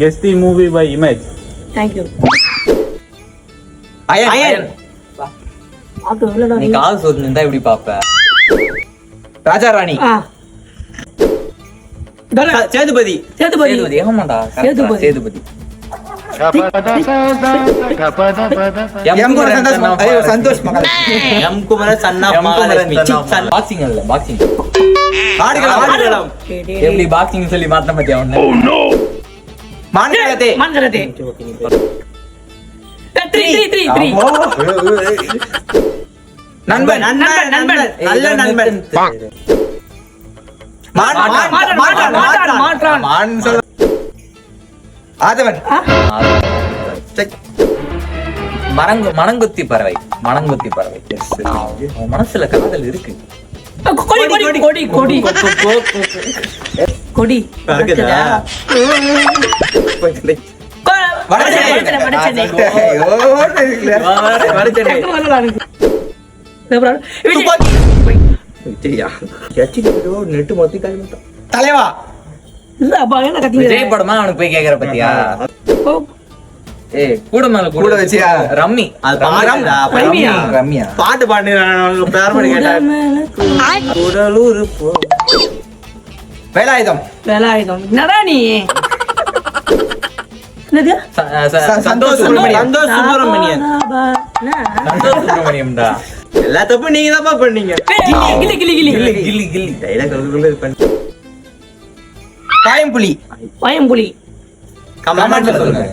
Guess the movie by image. Thank you. அயன். அது எவ்வளவுடா நீ கால் சொல்லிருந்தா எப்படி பாப்ப? ராஜா ராணி. சேதுபதி. சேதுபதி. ஆமாடா. சேதுபதி. சேதுபதி. சந்தோஷ் மகள். எம் குமரன் சன்னா மகாலட்சுமி. பாக்ஸிங் இல்ல, பாக்ஸிங். ஆடுகளம். எப்படி பாக்ஸிங் சொல்லி மாத்த மாட்டியா உன்ன? மான்கரதே. மான்கரதே. 3 நண்பன். நல்ல நண்பன். மாற்றான். ஆதவன். மனங்குத்தி பறவை. மனங்குத்தி பறவை. உன் மனசுல காதல் இருக்கு. கொடி. தலைவா. விஜய் படமா அவனுக்கு போய் கேக்குற பத்தியா? ஏய் கூட மேல கூட வச்சியா? ரம்மி. ரம்யா. பாட்டு பாடுறாங்க பேர் பண்ணி கேட்டாங்க. உடலூர் போ. வேலாயுதம். என்னடா நீ? என்னது? சந்தோஷ் சுப்பிரமணியன். சுப்பிரமணியம்டா. எல்லா தப்பும் நீங்க தான் பண்ணீங்க. கிளி. பாயம்புலி. பயம்புலி. கமெண்ட்ல சொல்லுங்க.